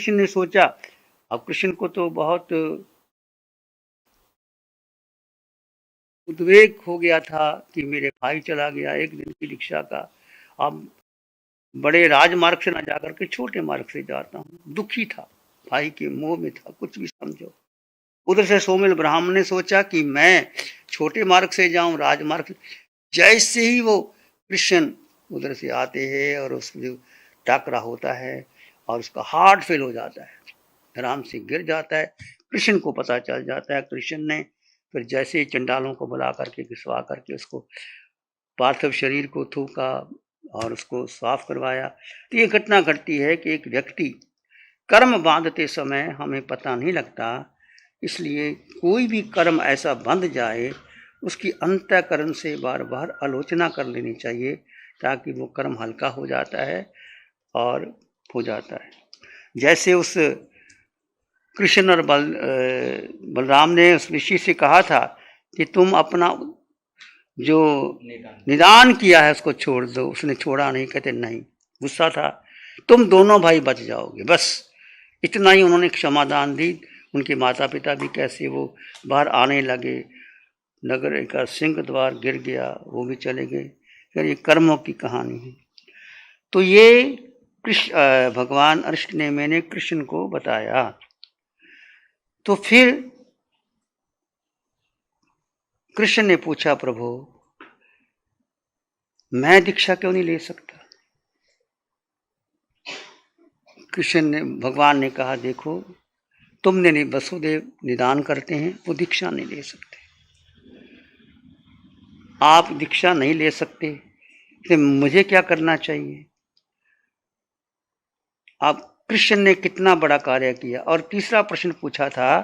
कृष्ण ने सोचा, अब कृष्ण को तो बहुत उद्वेग हो गया था कि मेरे भाई चला गया एक दिन की दीक्षा का, अब बड़े राजमार्ग से ना जाकर के छोटे मार्ग से जाता हूँ। दुखी था, भाई के मोह में था, कुछ भी समझो। उधर से सोमिल ब्राह्मण ने सोचा कि मैं छोटे मार्ग से जाऊं राजमार्ग से। जैसे ही वो कृष्ण उधर से आते हैं और उसमें जो टाकरा होता है और उसका हार्ट फेल हो जाता है, आराम से गिर जाता है। कृष्ण को पता चल जाता है। कृष्ण ने फिर जैसे ही चंडालों को बुला करके घिसवा करके उसको पार्थिव शरीर को थूका और उसको साफ करवाया। तो ये घटना घटती है कि एक व्यक्ति कर्म बांधते समय हमें पता नहीं लगता, इसलिए कोई भी कर्म ऐसा बंध जाए उसकी अंतःकरण से बार बार आलोचना कर लेनी चाहिए, ताकि वो कर्म हल्का हो जाता है और हो जाता है। जैसे उस कृष्ण और बलराम ने उस ऋषि से कहा था कि तुम अपना जो निदान किया है उसको छोड़ दो, उसने छोड़ा नहीं। कहते नहीं, गुस्सा था, तुम दोनों भाई बच जाओगे, बस इतना ही उन्होंने क्षमादान दी। उनके माता पिता भी कैसे वो बाहर आने लगे, नगर का सिंह द्वार गिर गया, वो भी चले गए। फिर ये कर्मों की कहानी है। तो ये कृष्ण भगवान अरिष्ट ने मैंने कृष्ण को बताया। तो फिर कृष्ण ने पूछा, प्रभु मैं दीक्षा क्यों नहीं ले सकता? कृष्ण ने भगवान ने कहा, देखो तुमने वसुदेव निदान करते हैं, वो दीक्षा नहीं ले सकते, आप दीक्षा नहीं ले सकते, तो मुझे क्या करना चाहिए? अब कृष्ण ने कितना बड़ा कार्य किया। और तीसरा प्रश्न पूछा था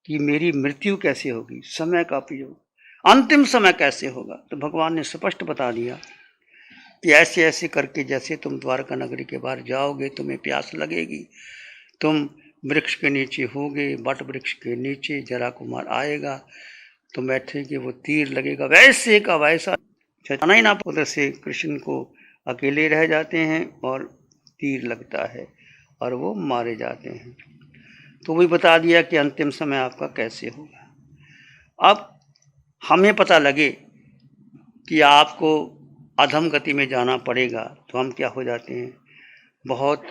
कि मेरी मृत्यु कैसे होगी, समय का उपयोग, अंतिम समय कैसे होगा? तो भगवान ने स्पष्ट बता दिया कि ऐसे ऐसे करके जैसे तुम द्वारका नगरी के बाहर जाओगे, तुम्हें प्यास लगेगी, तुम वृक्ष के नीचे होगे, बट वृक्ष के नीचे जरा कुमार आएगा, तुम बैठेगे, वो तीर लगेगा, वैसे का वैसा जाना ही ना। उधर से कृष्ण को अकेले रह जाते हैं और तीर लगता है और वो मारे जाते हैं। तो वही बता दिया कि अंतिम समय आपका कैसे होगा। अब हमें पता लगे कि आपको अधम गति में जाना पड़ेगा, तो हम क्या हो जाते हैं, बहुत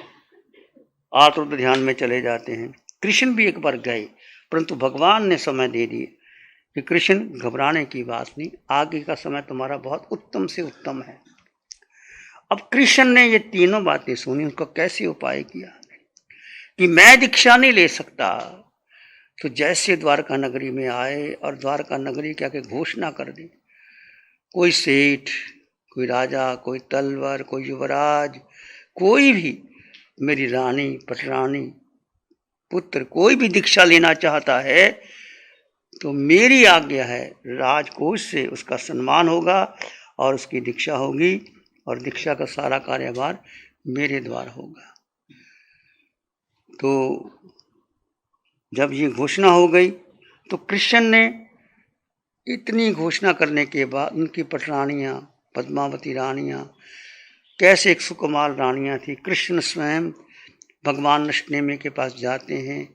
आतुर ध्यान में चले जाते हैं। कृष्ण भी एक बार गए, परंतु भगवान ने समय दे दिए कि कृष्ण घबराने की बात नहीं, आगे का समय तुम्हारा बहुत उत्तम से उत्तम है। अब कृष्ण ने ये तीनों बातें सुनी, उनका कैसे उपाय किया कि मैं दीक्षा नहीं ले सकता। तो जैसे द्वारका नगरी में आए और द्वारका नगरी क्या के घोषणा कर दी, कोई सेठ, कोई राजा, कोई तलवर, कोई युवराज, कोई भी, मेरी रानी, पटरानी, पुत्र, कोई भी दीक्षा लेना चाहता है तो मेरी आज्ञा है, राजकोष से उसका सम्मान होगा और उसकी दीक्षा होगी और दीक्षा का सारा कार्यभार मेरे द्वारा होगा। तो जब ये घोषणा हो गई तो कृष्ण ने इतनी घोषणा करने के बाद उनकी पटरानियाँ, पद्मावती रानियाँ, कैसे एक सुकुमार रानियाँ थी, कृष्ण स्वयं भगवान नष्टनेमी के पास जाते हैं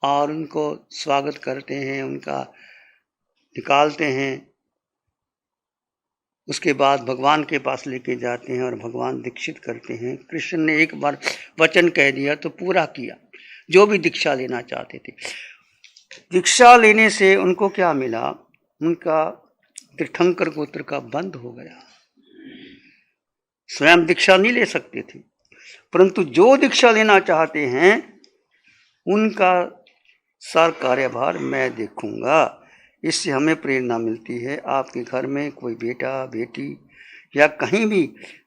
और उनको स्वागत करते हैं, उनका निकालते हैं, उसके बाद भगवान के पास लेके जाते हैं और भगवान दीक्षित करते हैं। कृष्ण ने एक बार वचन कह दिया तो पूरा किया, जो भी दीक्षा लेना चाहते थे। दीक्षा लेने से उनको क्या मिला, उनका तीर्थंकर गोत्र का बंद हो गया। स्वयं दीक्षा नहीं ले सकते थे, परंतु जो दीक्षा लेना चाहते हैं उनका सारा कार्यभार मैं देखूंगा। इससे हमें प्रेरणा मिलती है। आपके घर में कोई बेटा बेटी या कहीं भी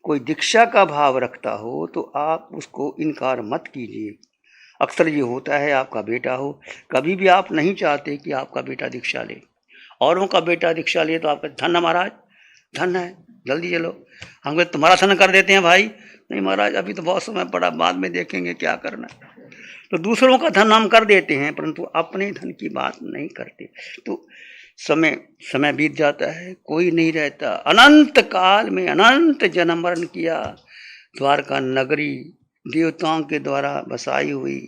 कोई दीक्षा का भाव रखता हो तो आप उसको इनकार मत कीजिए। अक्सर ये होता है, आपका बेटा हो, कभी भी आप नहीं चाहते कि आपका बेटा दीक्षा ले, औरों का बेटा दीक्षा ले तो आपका धन है महाराज, धन है, जल्दी चलो, हम तुम्हारा धन कर देते हैं भाई। नहीं महाराज, अभी तो बहुत समय पड़ा, बाद में देखेंगे क्या करना। तो दूसरों का धन हम कर देते हैं, परंतु अपने धन की बात नहीं करते। तो समय बीत जाता है, कोई नहीं रहता। अनंत काल में अनंत जन्म मरण किया, द्वारका नगरी देवताओं के द्वारा बसाई हुई,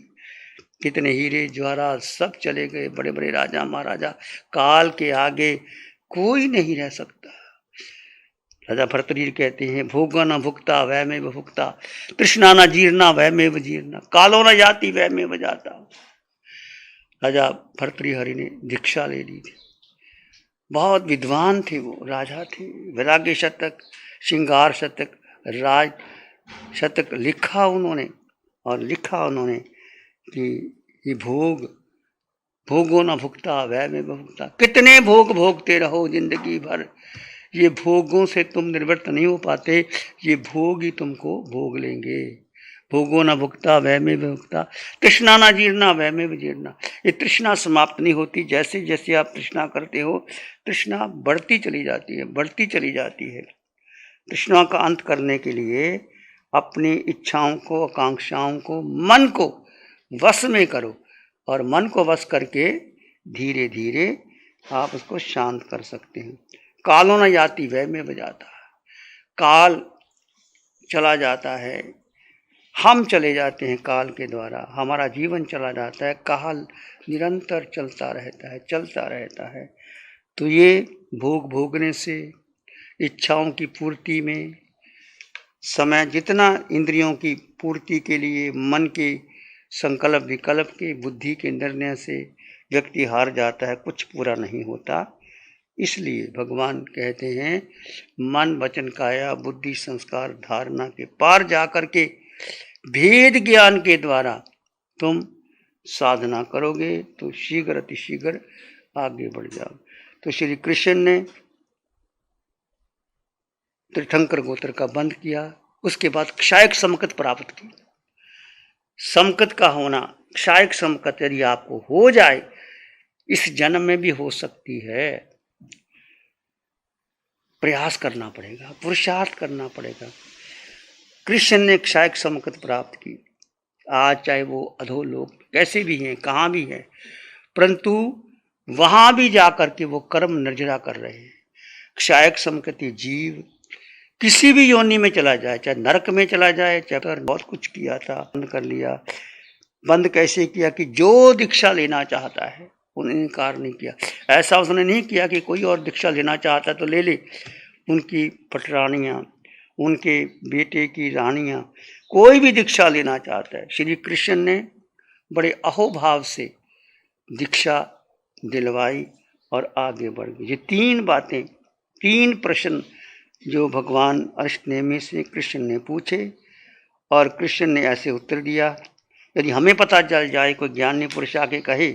कितने हीरे ज्वारात सब चले गए, बड़े बड़े राजा महाराजा, काल के आगे कोई नहीं रह सकता। राजा भर्तृहरि कहते हैं, भोगा न भुक्ता वह में भुक्ता, तृष्णा न जीर्णा वह में जीर्णा, कालो न जाति वह में जाता। राजा भर्तृहरि ने दीक्षा ले ली थी, बहुत विद्वान थे वो, राजा थे। वैराग्य शतक, श्रृंगार शतक, राज शतक लिखा उन्होंने, और लिखा उन्होंने कि ये भोगो न भुगता वह में भुगता, कितने भोग भोगते रहो जिंदगी भर, ये भोगों से तुम निवृत्त नहीं हो पाते, ये भोग ही तुमको भोग लेंगे। भोगो न भुगता वह में भुगता, तृष्णा न जीर्णा वह में जीर्णा, ये तृष्णा समाप्त नहीं होती। जैसे जैसे आप तृष्णा करते हो, तृष्णा बढ़ती चली जाती है, बढ़ती चली जाती है। तृष्णा का अंत करने के लिए अपनी इच्छाओं को, आकांक्षाओं को, मन को वश में करो, और मन को वश करके धीरे धीरे आप उसको शांत कर सकते हैं। कालो न जाती वह में बजाता, काल चला जाता है, हम चले जाते हैं काल के द्वारा, हमारा जीवन चला जाता है, काल निरंतर चलता रहता है, चलता रहता है। तो ये भोग भोगने से, इच्छाओं की पूर्ति में समय, जितना इंद्रियों की पूर्ति के लिए मन के संकल्प विकल्प के, बुद्धि के निर्णय से व्यक्ति हार जाता है, कुछ पूरा नहीं होता। इसलिए भगवान कहते हैं, मन वचन काया बुद्धि संस्कार धारणा के पार जाकर के भेद ज्ञान के द्वारा तुम साधना करोगे तो शीघ्र अतिशीघ्र आगे बढ़ जाओ। तो श्री कृष्ण ने तीर्थंकर गोत्र का बंद किया, उसके बाद क्षायक समकत प्राप्त की। समकत का होना, क्षायक समकत यदि आपको हो जाए, इस जन्म में भी हो सकती है, प्रयास करना पड़ेगा, पुरुषार्थ करना पड़ेगा। कृष्ण ने क्षायक समकत प्राप्त की। आज चाहे वो अधोलोक कैसे भी हैं, कहाँ भी हैं, परंतु वहां भी जाकर के वो कर्म निर्जरा कर रहे हैं। क्षायक समकति जीव किसी भी योनि में चला जाए, चाहे नरक में चला जाए, चाहे बहुत कुछ किया था, बंद कर लिया। बंद कैसे किया कि जो दीक्षा लेना चाहता है उन्हें इनकार नहीं किया। ऐसा उसने नहीं किया कि कोई और दीक्षा लेना चाहता है तो ले ले, उनकी पटरानियाँ, उनके बेटे की रानियाँ, कोई भी दीक्षा लेना चाहता है, श्री कृष्ण ने बड़े अहोभाव से दीक्षा दिलवाई और आगे बढ़ गई। ये तीन बातें, तीन प्रश्न जो भगवान अष्टनेमी से कृष्ण ने पूछे और कृष्ण ने ऐसे उत्तर दिया। यदि हमें पता चल जाए, कोई ज्ञानी पुरुष आके कहे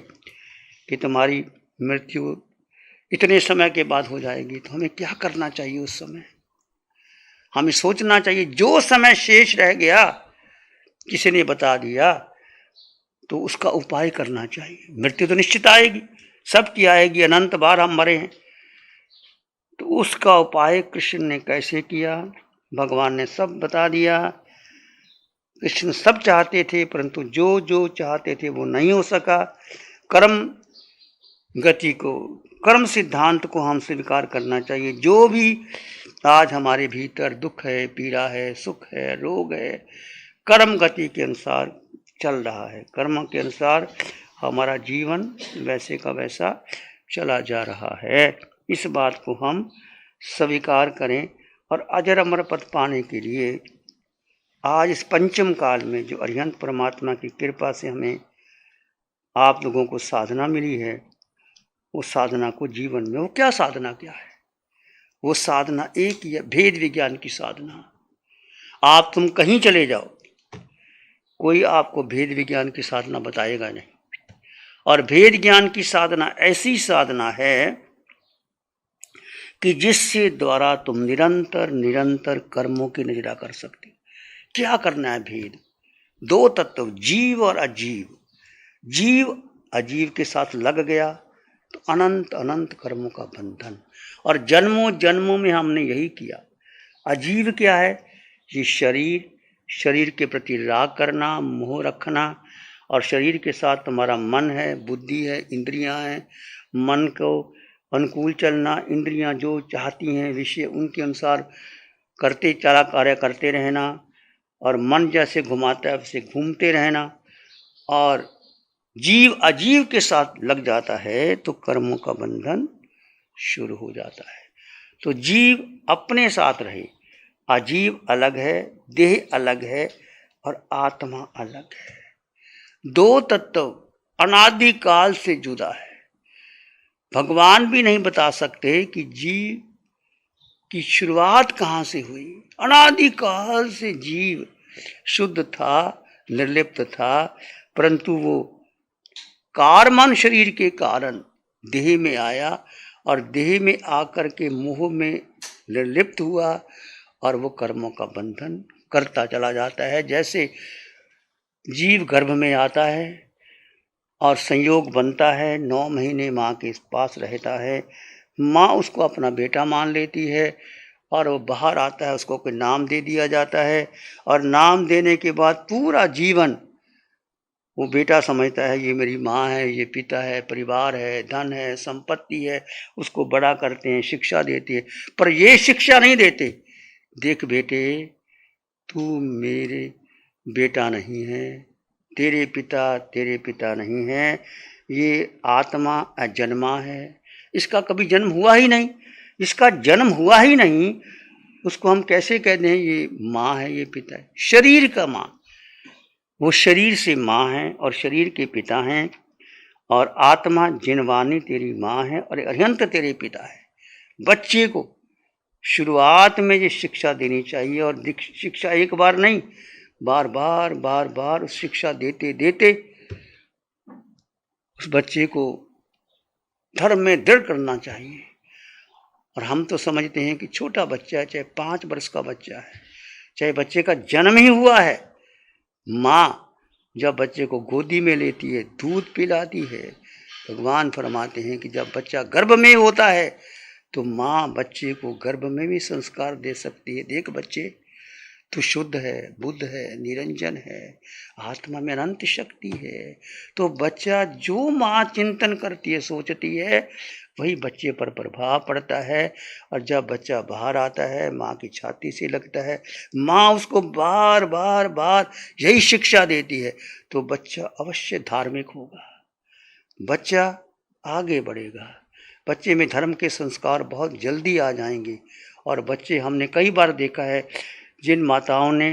कि तुम्हारी मृत्यु इतने समय के बाद हो जाएगी, तो हमें क्या करना चाहिए उस समय? हमें सोचना चाहिए, जो समय शेष रह गया किसी ने बता दिया तो उसका उपाय करना चाहिए। मृत्यु तो निश्चित आएगी, सबकी आएगी, अनंत बार हम मरे हैं, तो उसका उपाय कृष्ण ने कैसे किया, भगवान ने सब बता दिया। कृष्ण सब चाहते थे, परंतु जो जो चाहते थे वो नहीं हो सका। कर्म गति को, कर्म सिद्धांत को हम स्वीकार करना चाहिए। जो भी आज हमारे भीतर दुख है, पीड़ा है, सुख है, रोग है, कर्म गति के अनुसार चल रहा है, कर्म के अनुसार हमारा जीवन वैसे का वैसा चला जा रहा है। इस बात को हम स्वीकार करें और अजर अमर पद पाने के लिए आज इस पंचम काल में जो अरिहंत परमात्मा की कृपा से हमें आप लोगों को साधना मिली है, वो साधना को जीवन में, वो क्या साधना क्या है? वो साधना एक ही है, भेद विज्ञान की साधना। आप तुम कहीं चले जाओ, कोई आपको भेद विज्ञान की साधना बताएगा नहीं। और भेद ज्ञान की साधना ऐसी साधना है कि जिससे द्वारा तुम निरंतर निरंतर कर्मों की निजरा कर सकते। क्या करना है? भेद, दो तत्व, जीव और अजीव। जीव अजीव के साथ लग गया तो अनंत अनंत कर्मों का बंधन, और जन्मों जन्मों में हमने यही किया। अजीव क्या है? ये शरीर, शरीर के प्रति राग करना, मोह रखना, और शरीर के साथ तुम्हारा मन है, बुद्धि है, इंद्रियां हैं, मन को अनुकूल चलना, इंद्रियां जो चाहती हैं विषय उनके अनुसार करते चला कार्य करते रहना, और मन जैसे घुमाता है वैसे घूमते रहना, और जीव अजीव के साथ लग जाता है तो कर्मों का बंधन शुरू हो जाता है। तो जीव अपने साथ रहे, अजीव अलग है, देह अलग है और आत्मा अलग है। दो तत्व अनादि काल से जुदा है। भगवान भी नहीं बता सकते कि जीव की शुरुआत कहाँ से हुई। अनादि काल से जीव शुद्ध था, निर्लिप्त था, परंतु वो कारमान शरीर के कारण देह में आया और देह में आकर के मोह में निर्लिप्त हुआ और वो कर्मों का बंधन करता चला जाता है। जैसे जीव गर्भ में आता है और संयोग बनता है, 9 महीने माँ के पास रहता है, माँ उसको अपना बेटा मान लेती है और वो बाहर आता है, उसको कोई नाम दे दिया जाता है और नाम देने के बाद पूरा जीवन वो बेटा समझता है ये मेरी माँ है, ये पिता है, परिवार है, धन है, संपत्ति है, उसको बड़ा करते हैं, शिक्षा देते हैं, पर ये शिक्षा नहीं देते, देख बेटे तू मेरे बेटा नहीं है, तेरे पिता नहीं है, ये आत्मा अजन्मा है, इसका कभी जन्म हुआ ही नहीं, इसका जन्म हुआ ही नहीं, उसको हम कैसे कहते हैं ये माँ है, ये पिता है। शरीर का माँ, वो शरीर से माँ है और शरीर के पिता हैं, और आत्मा जिनवानी तेरी माँ है और अरिहंत तेरे पिता है। बच्चे को शुरुआत में ये शिक्षा देनी चाहिए, और शिक्षा एक बार नहीं, बार बार उस शिक्षा देते देते उस बच्चे को धर्म में दृढ़ करना चाहिए। और हम तो समझते हैं कि छोटा बच्चा है, चाहे 5 वर्ष का बच्चा है, चाहे बच्चे का जन्म ही हुआ है, माँ जब बच्चे को गोदी में लेती है, दूध पिलाती है, भगवान फरमाते हैं कि जब बच्चा गर्भ में होता है तो माँ बच्चे को गर्भ में भी संस्कार दे सकती है। देख बच्चे, तू शुद्ध है, बुद्ध है, निरंजन है, आत्मा में अनंत शक्ति है। तो बच्चा जो माँ चिंतन करती है, सोचती है, वही बच्चे पर प्रभाव पड़ता है। और जब बच्चा बाहर आता है, माँ की छाती से लगता है, माँ उसको बार बार यही शिक्षा देती है, तो बच्चा अवश्य धार्मिक होगा, बच्चा आगे बढ़ेगा, बच्चे में धर्म के संस्कार बहुत जल्दी आ जाएंगे। और बच्चे, हमने कई बार देखा है, जिन माताओं ने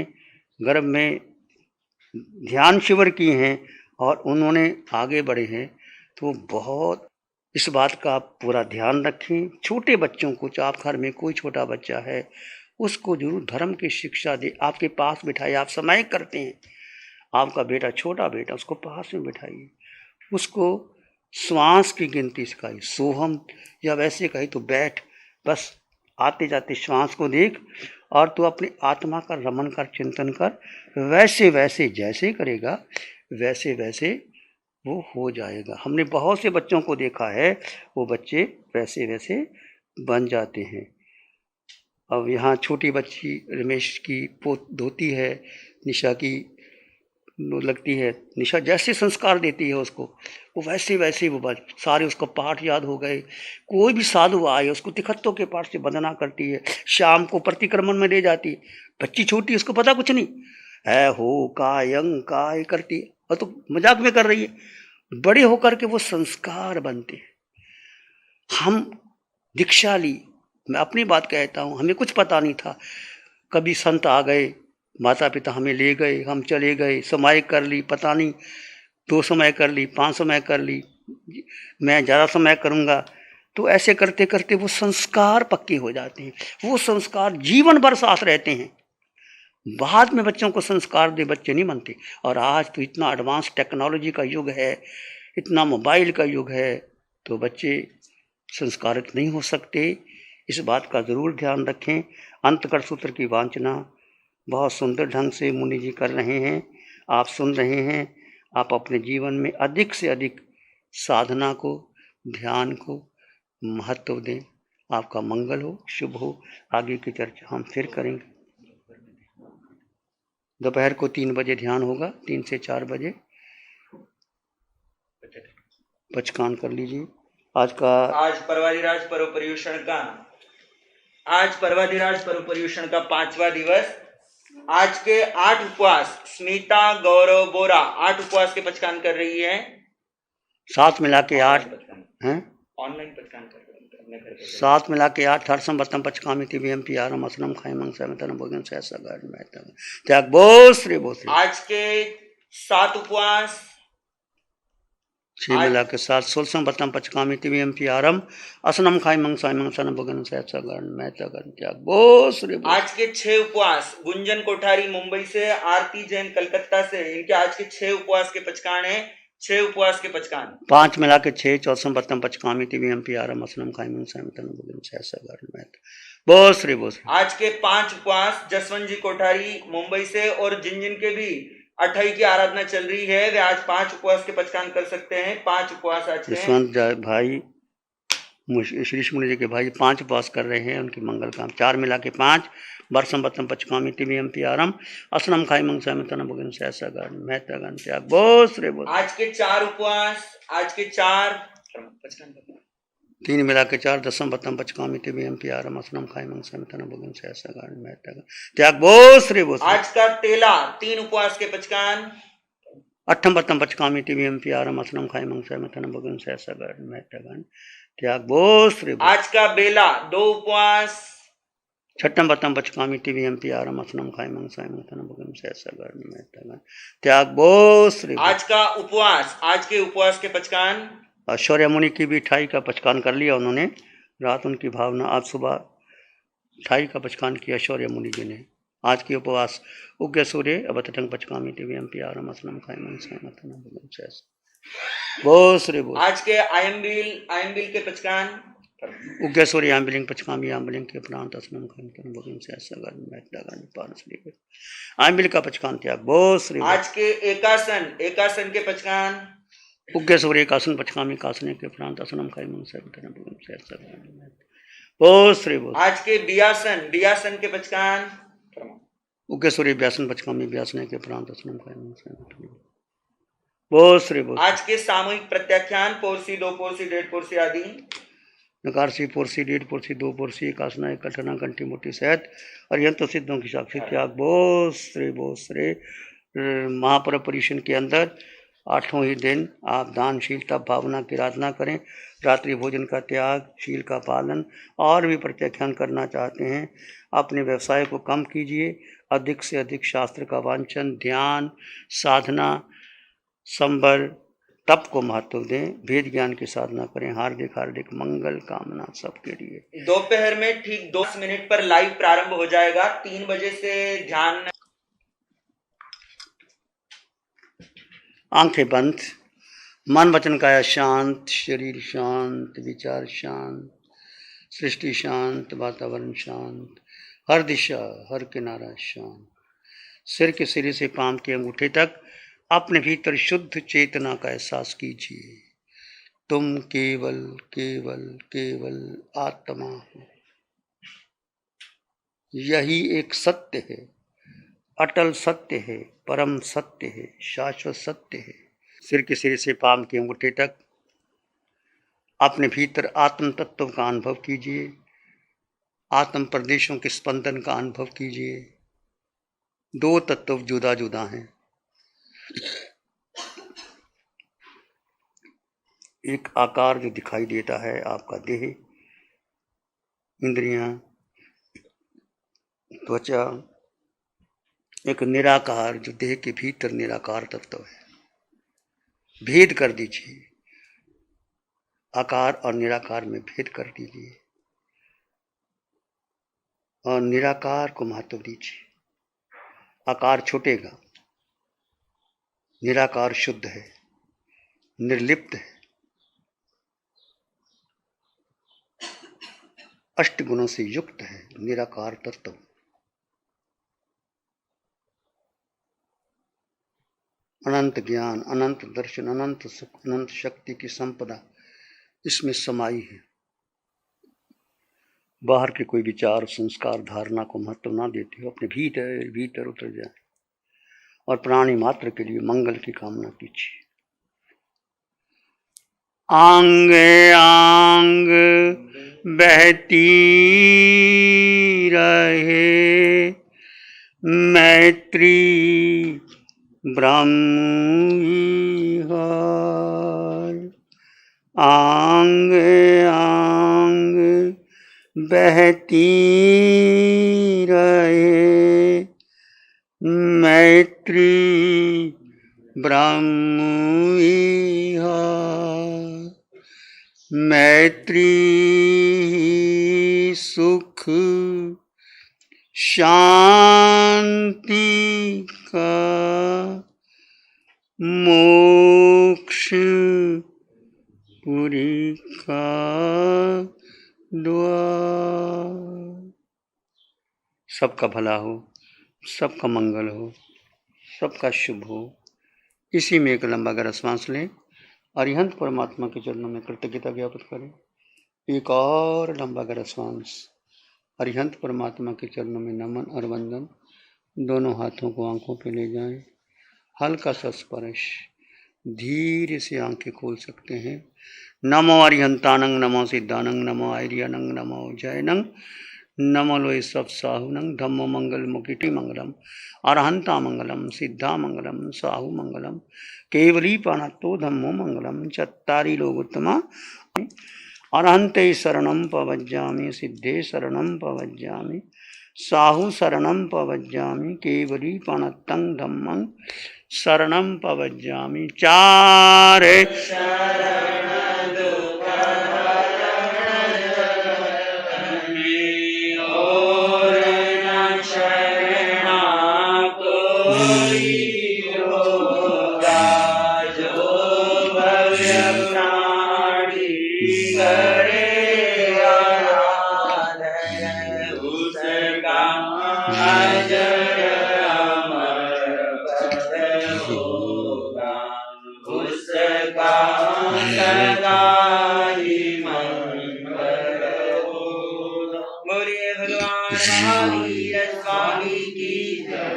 गर्भ में ध्यान शिविर किए हैं और उन्होंने आगे बढ़े हैं, तो बहुत इस बात का आप पूरा ध्यान रखें। छोटे बच्चों को, आप घर में कोई छोटा बच्चा है, उसको जरूर धर्म की शिक्षा दे। आपके पास बिठाइए, आप समय करते हैं, आपका बेटा छोटा बेटा, उसको पास में बिठाइए, उसको श्वास की गिनती सिखाइए, सोहम, या वैसे कही तो बैठ, बस आते जाते श्वास को देख, और तू अपनी आत्मा का रमन कर, चिंतन कर, वैसे वैसे जैसे करेगा वैसे वैसे वो हो जाएगा। हमने बहुत से बच्चों को देखा है, वो बच्चे वैसे वैसे बन जाते हैं। अब यहाँ छोटी बच्ची रमेश की पोत धोती है, निशा की लगती है, निशा जैसे संस्कार देती है उसको, वो वैसे वैसे वो सारे उसको पाठ याद हो गए। कोई भी साधु आए, उसको तिखत्तों के पाठ से वंदना करती है, शाम को प्रतिक्रमण में ले जाती है। बच्ची छोटी, उसको पता कुछ नहीं है, हो काय करती है, और तो मजाक में कर रही है। बड़े होकर के वो संस्कार बनते हैं। हम दीक्षा ली, मैं अपनी बात कहता हूँ, हमें कुछ पता नहीं था, कभी संत आ गए, माता पिता हमें ले गए, हम चले गए, समाई कर ली, पता नहीं 2 समय कर ली, 5 समय कर ली, मैं ज़्यादा समय करूँगा, तो ऐसे करते करते वो संस्कार पक्के हो जाते हैं, वो संस्कार जीवन भर साथ रहते हैं। बाद में बच्चों को संस्कार दे, बच्चे नहीं मानते। और आज तो इतना एडवांस टेक्नोलॉजी का युग है, इतना मोबाइल का युग है, तो बच्चे संस्कारित नहीं हो सकते। इस बात का ज़रूर ध्यान रखें। अंतकर सूत्र की वांछना बहुत सुंदर ढंग से मुनि जी कर रहे हैं, आप सुन रहे हैं। आप अपने जीवन में अधिक से अधिक साधना को, ध्यान को महत्व दें। आपका मंगल हो, शुभ हो। आगे की चर्चा हम फिर करेंगे। दोपहर को 3 बजे ध्यान होगा, 3 से 4 बजे पचकान कर लीजिए। आज परवादिराज पर्व पर्यूषण का 5वां दिवस आज के 8 उपवास स्मिता गौरव बोरा 8 उपवास के पचकान कर रही है। 7 मिला के 8 हैं, ऑनलाइन पचकान कर रही है अपने घर पे। 7 मिला के 8 हर्षम बत्तम पचकामी TVMP आरम असनम खाइमंग सैमतन भोजन सहसा गाड़ में त्याग बोश्री बोश्री। आज के 7 उपवास 6 मिला के 7 16 बत्तम पचकामी TVMP आरम असनम खाइमंग साइमंग सनम भोजन सहसा गाड़ में त्याग बोश्री। आज के 6 उपवास गुंजन कोठारी मुंबई से, आरती जैन कलकत्ता से, इनके आज के 6 उपवास के पचकान है। 6 उपवास के पचकान 5 मिला के 6 14 बत्तम पचकामी TVMP आरम असनम खाइमंग सैमतन भोजन सहसा गाड़ में बोश्री बोश्री। आज के 5 उपवास जसवंत जी कोठारी मुंबई से, और जिन जिन के भी 28 की आराधना चल रही है वे आज 5 उपवास के पचकान कर सकते हैं। 5 उपवास आज के जसवंत भाई श्री मुनि जी के भाई 5 उपवास कर रहे हैं, उनकी मंगल काम। 4 मिला के 5 वर्षम बत्तम पचकामी TVMP आरम असनम खाई मंग सैमतन भोजन सहसा गाड़ में त्याग बोश्री बोश्री। आज के 4 उपवास आज के 4 पचकान 3 मिला के 4 दसम बत्तम पचकामी TVMP आरम असनम खाई मंग सैमतन भोजन सहसा गाड़ में त्याग बोश्री बोश्री। आज का 3 उपवास के पचकान 8 बत्तम पचकामी TVMP आरम असनम खाई मंग सैमतन भोजन सहसा गाड़ में त्याग बोश्री। आज का बेला 2 उपवास 6 बत्तम पचकामी TVMP आरम असनम खाई मंग सैमतन भोजन सहसा गाड़ में त्याग बोश्री। आज का उपवास आज के उपवास के पचकान ऐश्वर्या मुनि की भी 28 का पचकान कर लिया उन्होंने, रात उनकी भावना, आज सुबह 28 का पचकान किया ऐश्वर्या मुनि जी ने। आज के उपवास उग्र सूर्य अवतटंग पचकामी TVMP आरम असनम खाई मंग सैमतन भोजन सहसा बोश्री बोश्री। आज के आयम्बिल के पचकान उग्र सूर्य आम्बिलिंग पचकामी आम्बिलिंग के प्रांत असनम खाई भोजन सहसा गाड़ में पारसली आम्बिल का पचकान त्याग बोश्री। आज के एकासन के पचकान उग्र सूर्य कासन पचकामी कासने के प्रांत असनम खाई मंग सैमतन भोजन सहसा गाड़ में बोश्री बोश्री। आज के बियासन के पचकान उग्र सूर्य व्यासन पचकामी व्यासने के प्रांत असनम खाई मंग सैमतन बोश्री बोश्री। आज के सामूहिक प्रत्याख्यान पोरसी 2 पोरसी 1.5 पोरसी आदि नकारसी पोरसी 1.5 पोरसी 2 पोरसी कासना एक कठना कंठी मोटी सहित और यंत्र सिद्धों की साक्षी त्याग बोश्री बोश्री। महापर्व परिशन के अंदर 8वां ही दिन आप दानशील तप भावना की आराधना करें। रात्रि भोजन का त्याग, शील का पालन और भी प्रत्याख्यान करना चाहते हैं, अपने व्यवसाय को कम कीजिए। अधिक से अधिक शास्त्र का वांचन, ध्यान, साधना, संबर, तप को महत्व दें। भेद ज्ञान की साधना करें। हार्दिक मंगल कामना सबके लिए। दोपहर में ठीक 2 मिनट पर लाइव प्रारंभ हो जाएगा। 3 बजे से ध्यान। आंखें बंद, मन वचन काया शांत, शरीर शांत, विचार शांत, सृष्टि शांत, वातावरण शांत, हर दिशा हर किनारा शांत। सिर के सिरे से पांव के अंगूठे तक अपने भीतर शुद्ध चेतना का एहसास कीजिए। तुम केवल केवल केवल आत्मा हो। यही एक सत्य है, अटल सत्य है, परम सत्य है, शाश्वत सत्य है। सिर के सिरे से पांव के अंगूठे तक अपने भीतर आत्म तत्व का अनुभव कीजिए। आत्म प्रदेशों के स्पंदन का अनुभव कीजिए। 2 तत्व जुदा जुदा हैं। एक आकार जो दिखाई देता है आपका देह, इंद्रियां, त्वचा। एक निराकार जो देह के भीतर निराकार तत्व है। भेद कर दीजिए, आकार और निराकार में भेद कर दीजिए और निराकार को महत्व दीजिए। आकार छूटेगा, निराकार शुद्ध है, निर्लिप्त है, 8 गुणों से युक्त है। निराकार तत्व अनंत ज्ञान, अनंत दर्शन, अनंत सुख, अनंत शक्ति की संपदा इसमें समाई है। बाहर के कोई विचार, संस्कार, धारणा को महत्व ना देते हो, अपने भीतर भीतर उतर जाए और प्राणी मात्र के लिए मंगल की कामना कीजिए। आंग आंग बहती रहे, मैत्री ब्रह्मविहार आंग आंग बहती रहे। मैत्री ब्रह्मविहार मैत्री सुख शांति का मोक्ष पुरी का द्वार। सबका भला हो, सबका मंगल हो, सबका शुभ हो। इसी में एक लंबा गहरा सांस लें। अरिहंत परमात्मा के चरणों में कृतज्ञता ज्ञापित करें। एक और लंबा गहरा सांस। अरिहंत परमात्मा के चरणों में नमन और वंदन। दोनों हाथों को आंखों पे ले जाएं। हल्का सा स्पर्श। धीरे से आंखें खोल सकते हैं। नमो अरिहंतानंग, नमो सिद्धानंग, नमो आर्यनंग, नमो जयनंग, नमो लोय सब साहुनंग, धम्मो मंगल मुकिटी मंगलम, अरहंता मंगलम, सिद्धा मंगलम, साहु मंगलम, केवली पाणत्तो धम्मो मंगलम, चत्तारि लोकोत्तमा। अरहंते शरणं पवज्जामि, सिद्धे शरणं पवज्जामि, साहु शरणं पवज्जामि, केवली पाणत्तं धम्मं शरणं पवज्जामि। चारे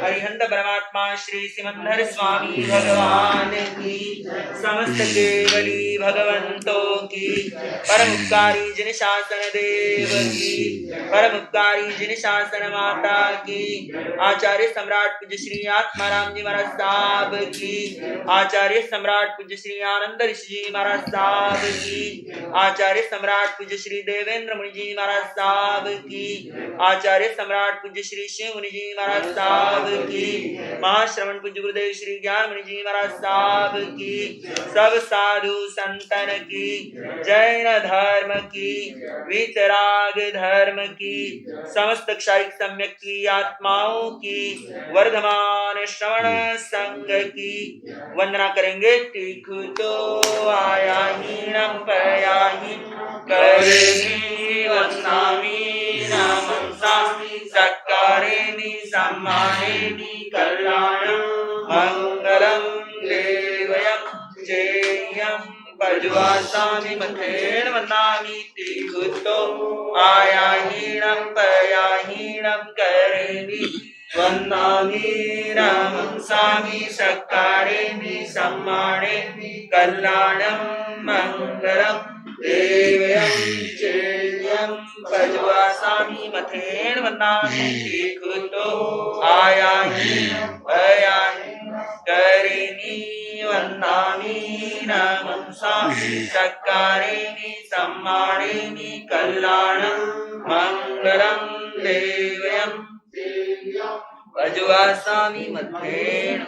अरिहंत परमात्मा श्री सिमंदर स्वामी भगवान की, समस्त केवली भगवंतों की, परम उपकारी जिन शासन देव की, परम उपकारी जिन शासन माता की, आचार्य सम्राट पूज्य श्री आत्माराम जी महाराज साहब की, आचार्य सम्राट पूज्य श्री आनंद ऋषि जी महाराज साहब की, आचार्य सम्राट पूज्य श्री देवेंद्र मुनि जी महाराज साहब की, आचार्य सम्राट पूज्य श्री शिव मुनि जी महाराज साहब की, महाश्रवण पूज्य गुरुदेव श्री ज्ञान मुनि जी महाराज साहब की, सब साधु संतन की, जैन धर्म की, वितराग धर्म की, समस्त क्षारिक सम्यक की आत्माओं की, वर्धमान श्रवण संघ की वंदना करेंगे। टीक तो आया हीणम पयाही करेमी वंदामि नमंसामि सक्कारेमि सम्मानेमि कल्याणं मंगलं देवयं चेयं पज्वासामि मथेन वंदामि। टीकुतो आया हीणं पयाहीणं करेमि वंदामि नमंसामि सक्कारेमि सम्मानेमि कल्याणं मंगलं देवयं चेयं पज्वासामि मथेन वंदामि। टीकुतो आया हीणं पयाहीणं करेमि वंदामि नमंसामि सक्कारेमि सम्मानेमि कल्याणं मंगलं देवयं पज्वासामि मथेन